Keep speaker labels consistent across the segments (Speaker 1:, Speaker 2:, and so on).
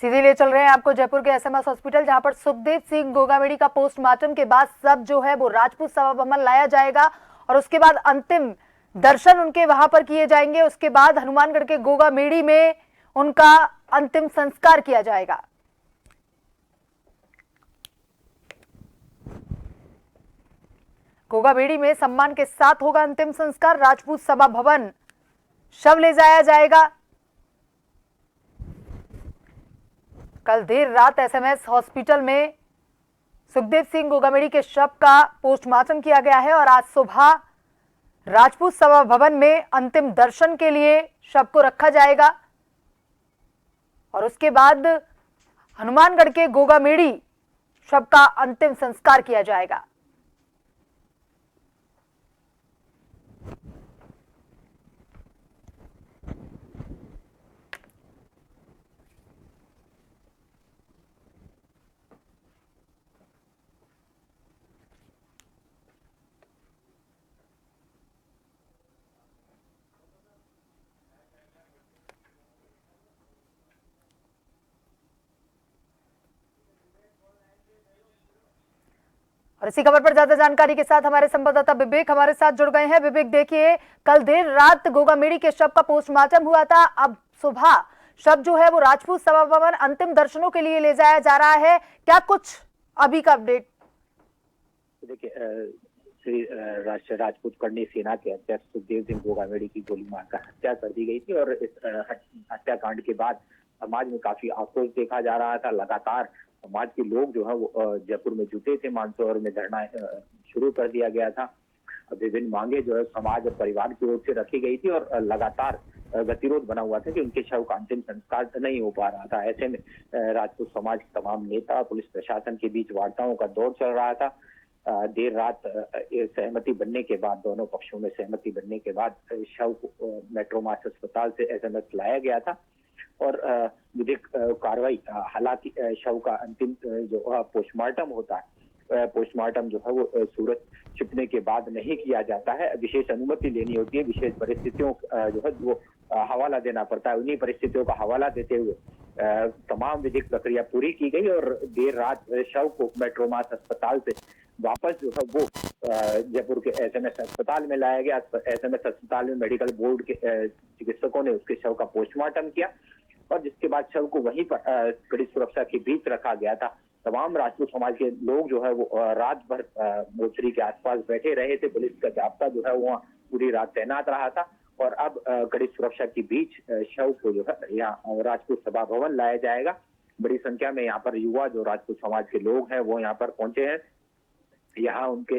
Speaker 1: सीधे ले चल रहे हैं आपको जयपुर के एसएमएस हॉस्पिटल, जहां पर सुखदेव सिंह गोगामेडी का पोस्टमार्टम के बाद सब जो है वो राजपूत सभा भवन लाया जाएगा और उसके बाद अंतिम दर्शन उनके वहां पर किए जाएंगे। उसके बाद हनुमानगढ़ के गोगामेडी में उनका अंतिम संस्कार किया जाएगा। गोगामेडी में सम्मान के साथ होगा अंतिम संस्कार। राजपूत सभा भवन शव ले जाया जाएगा। कल देर रात एसएमएस हॉस्पिटल में सुखदेव सिंह गोगामेडी के शव का पोस्टमार्टम किया गया है और आज सुबह राजपूत सभा भवन में अंतिम दर्शन के लिए शव को रखा जाएगा और उसके बाद हनुमानगढ़ के गोगामेडी शव का अंतिम संस्कार किया जाएगा। और इसी खबर पर ज्यादा जानकारी के साथ हमारे संवाददाता विवेक हमारे साथ जुड़ गए हैं। विवेक, देखिए, कल देर रात गोगामेडी के शव का पोस्टमार्टम हुआ था, अब सुबह शव जो है वो राजपूत सभा भवन अंतिम दर्शनों के लिए ले जाया जा रहा है। क्या कुछ अभी का अपडेट?
Speaker 2: देखिए, श्री राष्ट्रीय राजपूत करनी सेना के अध्यक्ष सुखदेव सिंह गोगामेडी की गोली मारकर हत्या कर दी गई थी और इस हत्याकांड के बाद समाज में काफी आक्रोश देखा जा रहा था। लगातार समाज के लोग जो है वो जयपुर में जुटे थे, मानसरोवर में धरना शुरू कर दिया गया था। विभिन्न मांगे जो है समाज और परिवार की ओर से रखी गई थी और लगातार गतिरोध बना हुआ था कि उनके शव का अंतिम संस्कार नहीं हो पा रहा था। ऐसे में राजपूत समाज के तमाम नेता, पुलिस प्रशासन के बीच वार्ताओं का दौर चल रहा था। देर रात सहमति बनने के बाद, दोनों पक्षों में सहमति बनने के बाद शव को मेट्रोमास अस्पताल से एसएमएस लाया गया था और विधिक कार्रवाई, हालांकि शव का अंतिम जो पोस्टमार्टम होता है, पोस्टमार्टम जो है वो सूरज छिपने के बाद नहीं किया जाता है। विशेष अनुमति लेनी होती है, विशेष परिस्थितियों जो है वो हवाला देना पड़ता है। उन्हीं परिस्थितियों का हवाला देते हुए तमाम विधिक प्रक्रिया पूरी की गई और देर रात शव को मेट्रोमास अस्पताल से वापस जो है वो जयपुर के एसएमएस अस्पताल में लाया गया। एसएमएस अस्पताल में मेडिकल बोर्ड के चिकित्सकों ने उसके शव का पोस्टमार्टम किया और जिसके बाद शव को वहीं पर कड़ी सुरक्षा के बीच रखा गया था। तमाम राजपूत समाज के लोग जो है वो रात भर मोर्चरी के आसपास बैठे रहे थे। पुलिस का जाब्ता जो है वहाँ पूरी रात तैनात रहा था और अब कड़ी सुरक्षा के बीच शव को जो है यहाँ राजपूत सभा भवन लाया जाएगा। बड़ी संख्या में यहाँ पर युवा जो राजपूत समाज के लोग हैं वो यहाँ पर पहुंचे हैं। यहाँ उनके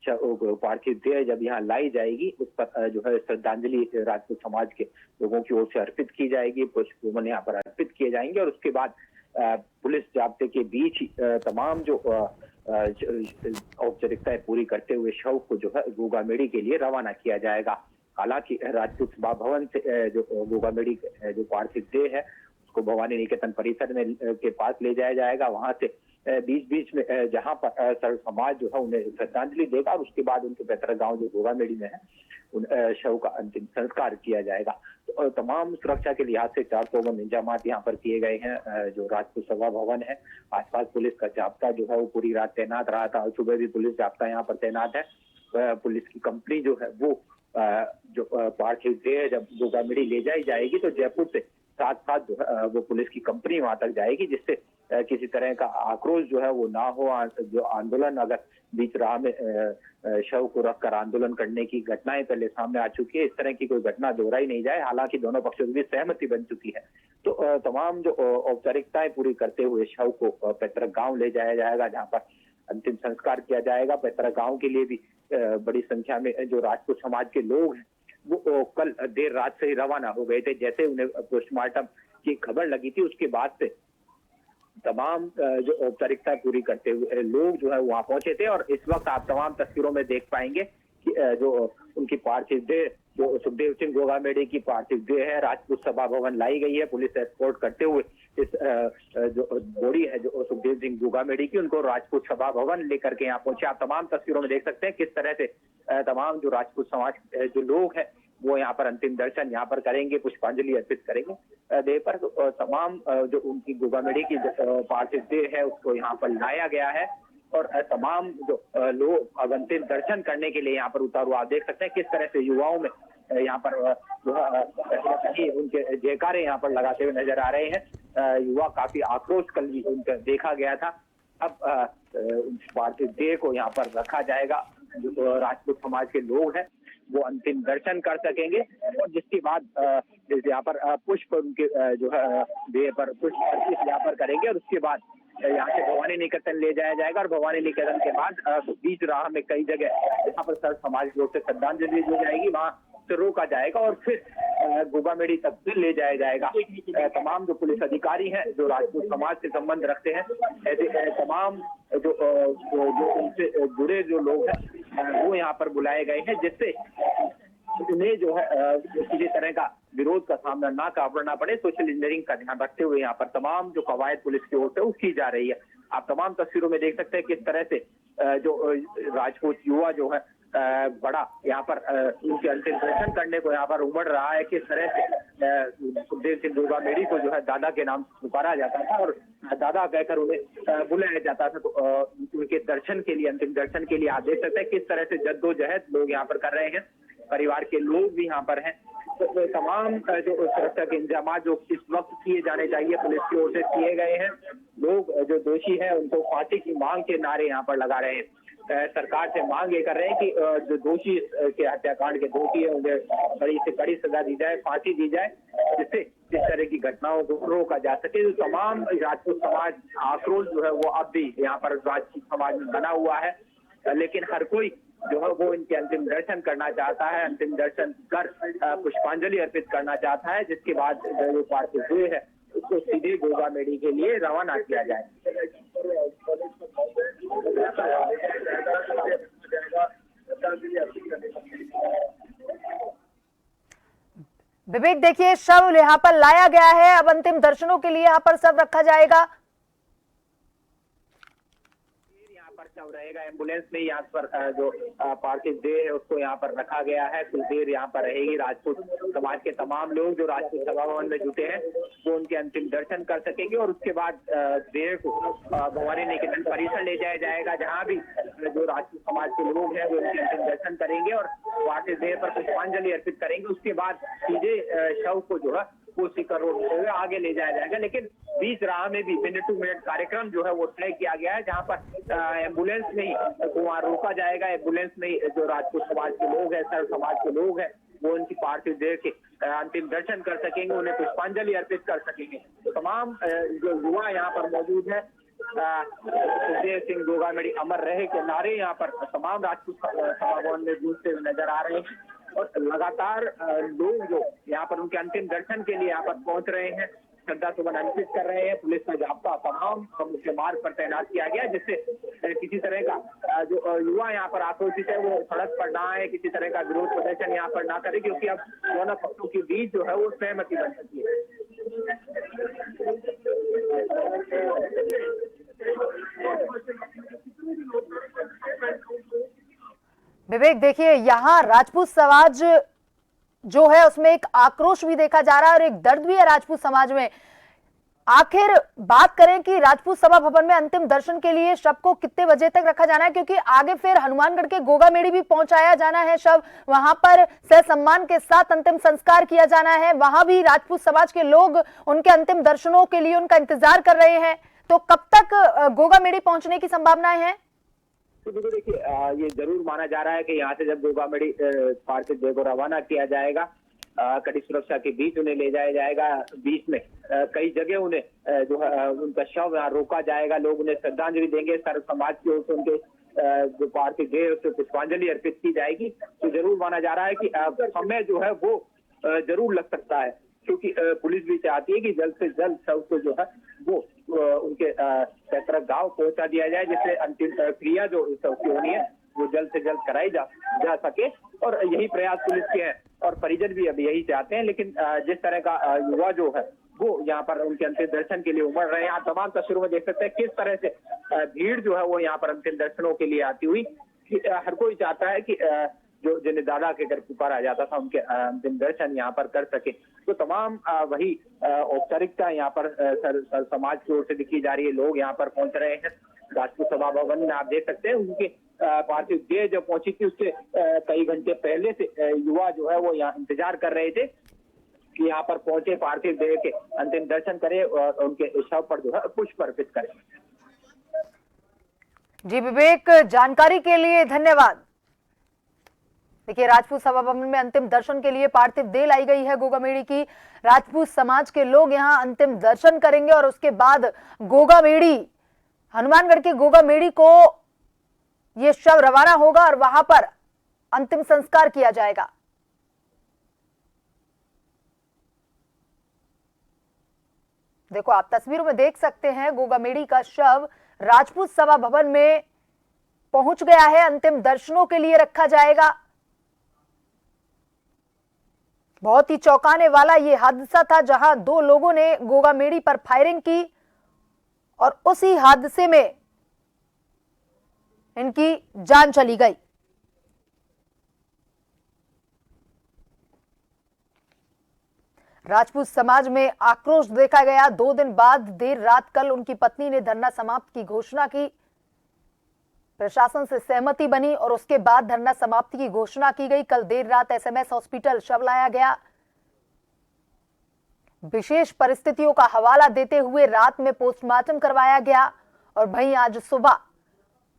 Speaker 2: पार्थिव देह जब यहाँ लाई जाएगी उस पर जो है श्रद्धांजलि राजपूत समाज के लोगों की ओर से अर्पित की जाएगी, पुष्प यहाँ पर अर्पित किए जाएंगे और उसके बाद पुलिस जाब्ते के बीच तमाम जो औपचारिकताएं पूरी करते हुए शव को जो है गोगामेडी के लिए रवाना किया जाएगा। हालांकि राजपूत सभा भवन से जो गोगामेडी जो पार्थिव देह है उसको भवानी निकेतन परिसर में के पास ले जाया जाएगा। वहां से बीच बीच में जहां पर सर्व समाज जो है उन्हें श्रद्धांजलि देगा और उसके बाद उनके पैतृक गांव जो गोगामेडी में है उन शव का अंतिम संस्कार किया जाएगा। तो तमाम सुरक्षा के लिहाज से 4 इंतजाम यहाँ पर किए गए हैं। जो राजपूत सभा भवन है, आसपास पुलिस का जाब्ता जो है वो पूरी रात तैनात रहा था और सुबह भी पुलिस जाब्ता यहाँ पर तैनात है। पुलिस की कंपनी जो है वो जो पार्थिव देह जब गोगामेडी ले जाई जाएगी तो जयपुर से साथ साथ जो है वो पुलिस की कंपनी वहां तक जाएगी, जिससे किसी तरह का आक्रोश जो है वो ना हो। जो आंदोलन, अगर बीच राह में शव को रखकर आंदोलन करने की घटनाएं पहले सामने आ चुकी है, इस तरह की कोई घटना दोहराई नहीं जाए। हालांकि दोनों पक्षों की भी सहमति बन चुकी है। तो तमाम जो औपचारिकताएं पूरी करते हुए शव को पैतृक गांव ले जाया जाएगा, जहाँ पर अंतिम संस्कार किया जाएगा। पैतृक गांव के लिए भी बड़ी संख्या में जो राजपूत समाज के लोग हैं वो कल देर रात से ही रवाना हो गए थे। जैसे उन्हें पोस्टमार्टम की खबर लगी थी उसके बाद से तमाम जो औपचारिकता पूरी करते हुए लोग जो है वहां पहुंचे थे और इस वक्त आप तमाम तस्वीरों में देख पाएंगे कि जो उनकी पार्थिव देह, जो सुखदेव सिंह गोगामेडी की पार्थिव देह है, राजपूत सभा भवन लाई गई है। पुलिस एस्कॉर्ट करते हुए इस जो बॉडी है जो सुखदेव सिंह गोगामेडी की, उनको राजपूत सभा भवन लेकर के यहाँ पहुंचे। आप तमाम तस्वीरों में देख सकते हैं किस तरह से तमाम जो राजपूत समाज जो लोग हैं वो यहाँ पर अंतिम दर्शन यहाँ पर करेंगे, पुष्पांजलि अर्पित करेंगे देह पर। तमाम जो उनकी गोगामेडी की पार्थिव देह है उसको यहाँ पर लाया गया है और तमाम जो लोग अब अंतिम दर्शन करने के लिए यहाँ पर उतारू। आप देख सकते हैं किस तरह से युवाओं में यहाँ पर उनके जयकारे यहाँ पर लगाते हुए नजर आ रहे हैं। युवा काफी आक्रोश कल उनका देखा गया था। अब पार्थिव देह को यहाँ पर रखा जाएगा। जो राजपूत समाज के लोग हैं वो अंतिम दर्शन कर सकेंगे और जिसके बाद यहाँ पर पुष्प उनके जो है देह पर पुष्प अर्पित यहाँ पर करेंगे और उसके बाद यहाँ से भवानी निकेतन ले जाया जाएगा और भवानी निकेतन के बाद बीच राह में कई जगह यहाँ पर सर समाज की ओर से श्रद्धांजलि दी जाएगी, वहां से रोका जाएगा और फिर गोगामेडी तक भी ले जाया जाएगा। तमाम जो पुलिस अधिकारी हैं जो राजपूत समाज से संबंध रखते हैं, ऐसे तमाम जो उनसे जुड़े जो लोग हैं वो यहाँ पर बुलाए गए हैं, जिससे उन्हें जो है किसी तरह का विरोध का सामना ना करना पड़े। सोशल इंजीनियरिंग का ध्यान रखते हुए यहाँ पर तमाम जो कवायद पुलिस की ओर से वो की जा रही है। आप तमाम तस्वीरों में देख सकते हैं किस तरह से जो राजपूत युवा जो है बड़ा यहाँ पर उनके अंतिम दर्शन करने को यहाँ पर उमड़ रहा है। किस तरह से सुखदेव सिंह गोगामेडी को जो है दादा के नाम पुकारा जाता था और दादा कहकर उन्हें बुलाया जाता था। तो उनके दर्शन के लिए, अंतिम दर्शन के लिए आप देख सकते हैं किस तरह से जद्दोजहद लोग यहाँ पर कर रहे हैं। परिवार के लोग भी यहाँ पर हैं। तो तमाम जो सुरक्षा के इंतजाम जो इस वक्त किए जाने चाहिए पुलिस की ओर से किए गए हैं। लोग जो दोषी हैं उनको फांसी की मांग के नारे यहाँ पर लगा रहे हैं। सरकार से मांग ये कर रहे हैं कि जो दोषी के हत्याकांड के दोषी है उन्हें बड़ी से बड़ी सजा दी जाए, फांसी दी जाए, जिससे इस तरह की घटनाओं को रोका जा सके। तो तमाम राजपूत समाज आक्रोश जो है वो अब भी यहाँ पर राजपूत समाज में बना हुआ है, लेकिन हर कोई जो है वो इनके अंतिम दर्शन करना चाहता है, अंतिम दर्शन कर पुष्पांजलि अर्पित करना चाहता है, जिसके बाद जो पार्थिव देह है उसको सीधे गोगामेडी के लिए रवाना किया जाए।
Speaker 1: विवेक, देखिए शव यहाँ पर लाया गया है, अब अंतिम दर्शनों के लिए यहाँ पर शव रखा जाएगा।
Speaker 2: शव रहेगा एम्बुलेंस में। यहाँ पर जो पार्थिव देह है उसको यहाँ पर रखा गया है। कुछ देर यहाँ पर रहेगी। राजपूत समाज के तमाम लोग जो राजपूत सभा भवन में जुटे हैं वो उनके अंतिम दर्शन कर सकेंगे और उसके बाद देह को भवानी निकेतन परिसर ले जाया जाएगा, जहाँ भी जो राजपूत समाज के लोग हैं वो उनके अंतिम दर्शन करेंगे और पार्थिव देह पर पुष्पांजलि अर्पित करेंगे। उसके बाद सीधे शव को जो है वो सीकर रोड से आगे ले जाया जाएगा। लेकिन बीच राह में भी मिनट टू मिनट कार्यक्रम जो है वो तय किया गया है, जहाँ पर एम्बुलेंस में ही वहाँ रोका जाएगा। एम्बुलेंस में जो राजपूत समाज के लोग हैं, सर समाज के लोग हैं, वो उनकी पार्थिव देह के अंतिम दर्शन कर सकेंगे, उन्हें पुष्पांजलि अर्पित कर सकेंगे। तो तमाम जो युवा यहाँ पर मौजूद है, सुखदेव सिंह गोगामेडी अमर रहे के नारे यहाँ पर तमाम राजपूत सभा भवन में गूंजते हुए नजर आ रहे हैं और लगातार लोग जो यहाँ पर उनके अंतिम दर्शन के लिए यहाँ पर पहुंच रहे हैं, श्रद्धा सुमन अर्पित कर रहे हैं। पुलिस का जाब्ता तमाम मुख्य मार्ग पर तैनात किया गया, जिससे किसी तरह का जो युवा यहाँ पर आक्रोशित है वो सड़क पर ना आए, किसी तरह का विरोध प्रदर्शन यहाँ पर ना करे, क्योंकि अब दोनों पक्षों के बीच जो है वो सहमति बन सकती है।
Speaker 1: विवेक, देखिए यहाँ राजपूत समाज जो है उसमें एक आक्रोश भी देखा जा रहा है और एक दर्द भी है राजपूत समाज में। आखिर बात करें कि राजपूत सभा भवन में अंतिम दर्शन के लिए शव को कितने बजे तक रखा जाना है, क्योंकि आगे फिर हनुमानगढ़ के गोगामेडी भी पहुंचाया जाना है शव, वहां पर ससम्मान के साथ अंतिम संस्कार किया जाना है। वहां भी राजपूत समाज के लोग उनके अंतिम दर्शनों के लिए उनका इंतजार कर रहे हैं। तो कब तक गोगामेडी पहुंचने की संभावनाएं हैं?
Speaker 2: तो देखिए, ये जरूर माना जा रहा है कि यहाँ से जब गोगामेडी पार्थिव देह को रवाना किया जाएगा, कड़ी सुरक्षा के बीच उन्हें ले जाया जाएगा। बीच में कई जगह उन्हें जो है उनका शव यहाँ रोका जाएगा, लोग उन्हें श्रद्धांजलि देंगे, सर्व समाज की ओर से उनके जो पार्थिव देह उससे पुष्पांजलि अर्पित की जाएगी। तो जरूर माना जा रहा है कि समय जो है वो जरूर लग सकता है, क्योंकि पुलिस भी चाहती है कि जल्द से जल्द शव को जो है वो उनके पैतृक गांव पहुंचा दिया जाए, जिससे अंतिम क्रिया जो शव की होनी है वो जल्द से जल्द कराई जा सके। और यही प्रयास पुलिस के हैं और परिजन भी अब यही चाहते हैं। लेकिन जिस तरह का युवा जो है वो यहाँ पर उनके अंतिम दर्शन के लिए उमड़ रहे हैं। आप तमाम तस्वीरों में देख सकते हैं किस तरह से भीड़ जो है वो यहाँ पर अंतिम दर्शनों के लिए आती हुई। हर कोई चाहता है कि जो जिन्हें के घर पुकारा जाता था उनके अंतिम दर्शन यहाँ पर कर सके। तो तमाम वही औपचारिकता यहाँ पर सर समाज की ओर से दिखी जा रही है। लोग यहाँ पर पहुंच रहे हैं। राजपूत सभा भवन में आप देख सकते हैं उनके पार्थिव देह जब पहुंची थी उससे कई घंटे पहले से युवा जो है वो यहाँ इंतजार कर रहे थे कि यहाँ पर पहुंचे, पार्थिव देह के अंतिम दर्शन करें और उनके शव पर जो है पुष्प अर्पित करें।
Speaker 1: जी विवेक, जानकारी के लिए धन्यवाद। देखिए, राजपूत सभा भवन में अंतिम दर्शन के लिए पार्थिव देह लाई गई है गोगामेड़ी की। राजपूत समाज के लोग यहां अंतिम दर्शन करेंगे और उसके बाद गोगामेड़ी, हनुमानगढ़ के गोगामेड़ी को यह शव रवाना होगा और वहां पर अंतिम संस्कार किया जाएगा। देखो, आप तस्वीरों में देख सकते हैं गोगामेड़ी का शव राजपूत सभा भवन में पहुंच गया है। अंतिम दर्शनों के लिए रखा जाएगा। बहुत ही चौंकाने वाला यह हादसा था जहां दो लोगों ने गोगामेड़ी पर फायरिंग की और उसी हादसे में इनकी जान चली गई। राजपूत समाज में आक्रोश देखा गया। 2 दिन बाद देर रात कल उनकी पत्नी ने धरना समाप्त की घोषणा की। प्रशासन से सहमति बनी और उसके बाद धरना समाप्ति की घोषणा की गई। कल देर रात एसएमएस हॉस्पिटल शव लाया गया। विशेष परिस्थितियों का हवाला देते हुए रात में पोस्टमार्टम करवाया गया और वहीं आज सुबह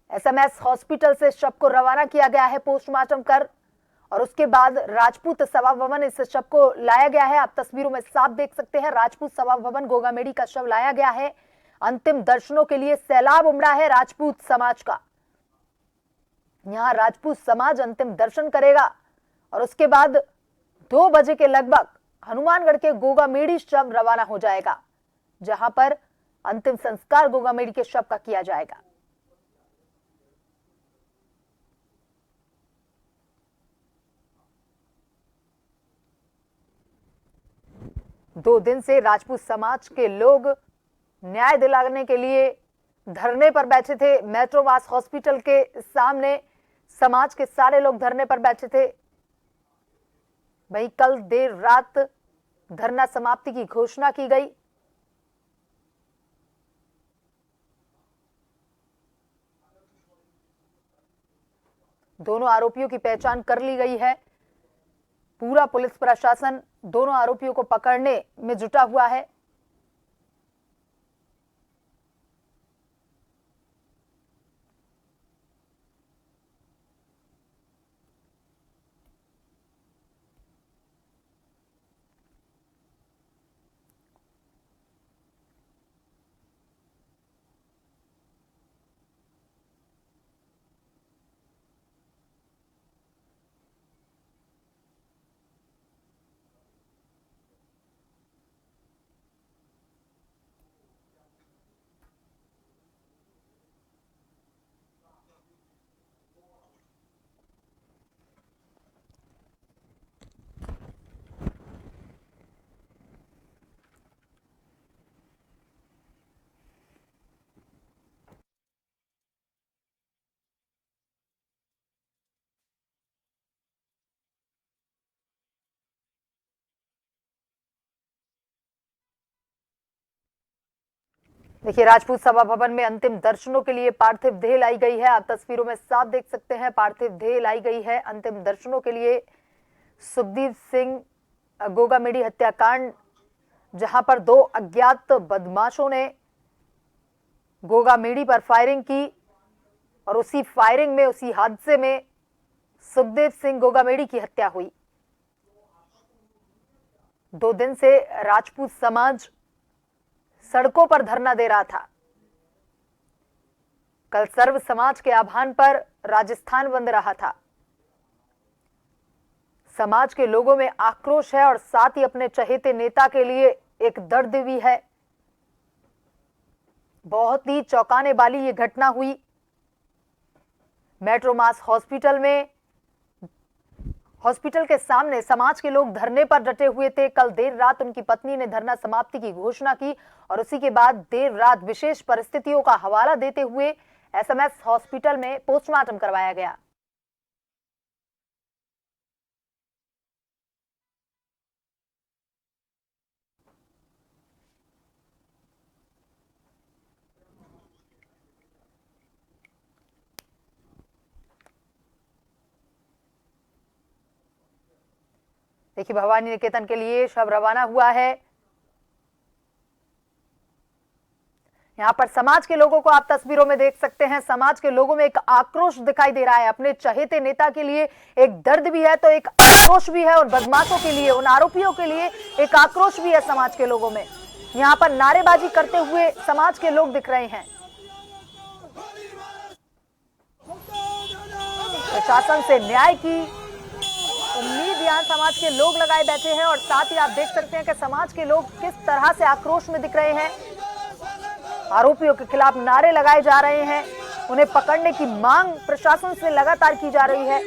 Speaker 1: एसएमएस हॉस्पिटल से शव को रवाना किया गया है पोस्टमार्टम कर, और उसके बाद राजपूत सभा भवन इस शव को लाया गया है। आप तस्वीरों में साफ देख सकते हैं, राजपूत सभा भवन गोगामेड़ी का शव लाया गया है। अंतिम दर्शनों के लिए सैलाब उमड़ा है राजपूत समाज का। यहां राजपूत समाज अंतिम दर्शन करेगा और उसके बाद 2 बजे के लगभग हनुमानगढ़ के गोगामेड़ी शव रवाना हो जाएगा, जहां पर अंतिम संस्कार गोगामेड़ी के शव का किया जाएगा। दो दिन से राजपूत समाज के लोग न्याय दिलाने के लिए धरने पर बैठे थे। मेट्रोमास हॉस्पिटल के सामने समाज के सारे लोग धरने पर बैठे थे। वहीं कल देर रात धरना समाप्ति की घोषणा की गई। दोनों आरोपियों की पहचान कर ली गई है। पूरा पुलिस प्रशासन दोनों आरोपियों को पकड़ने में जुटा हुआ है। देखिए, राजपूत सभा भवन में अंतिम दर्शनों के लिए पार्थिव देह लाई गई है। आप तस्वीरों में साफ देख सकते हैं, पार्थिव देह लाई गई है अंतिम दर्शनों के लिए। सुखदेव सिंह गोगामेड़ी हत्याकांड, जहां पर 2 अज्ञात बदमाशों ने गोगामेड़ी पर फायरिंग की और उसी फायरिंग में, उसी हादसे में सुखदेव सिंह गोगामेड़ी की हत्या हुई। 2 दिन से राजपूत समाज सड़कों पर धरना दे रहा था। कल सर्व समाज के आह्वान पर राजस्थान बंद रहा था। समाज के लोगों में आक्रोश है और साथ ही अपने चहेते नेता के लिए एक दर्द भी है। बहुत ही चौंकाने वाली ये घटना हुई मेट्रोमास हॉस्पिटल में। हॉस्पिटल के सामने समाज के लोग धरने पर डटे हुए थे। कल देर रात उनकी पत्नी ने धरना समाप्ति की घोषणा की और उसी के बाद देर रात विशेष परिस्थितियों का हवाला देते हुए एसएमएस हॉस्पिटल में पोस्टमार्टम करवाया गया। देखिए भवानी निकेतन के लिए शव रवाना हुआ है। यहाँ पर समाज के लोगों को आप तस्वीरों में देख सकते हैं। समाज के लोगों में एक आक्रोश दिखाई दे रहा है। अपने चहेते नेता के लिए एक दर्द भी है तो एक आक्रोश भी है, और बदमाशों के लिए, उन आरोपियों के लिए एक आक्रोश भी है समाज के लोगों में। यहाँ पर नारेबाजी करते हुए समाज के लोग दिख रहे हैं। प्रशासन से न्याय की उम्मीद यहाँ समाज के लोग लगाए बैठे हैं, और साथ ही आप देख सकते हैं कि समाज के लोग किस तरह से आक्रोश में दिख रहे हैं। आरोपियों के खिलाफ नारे लगाए जा रहे हैं, उन्हें पकड़ने की मांग प्रशासन से लगातार की जा रही है।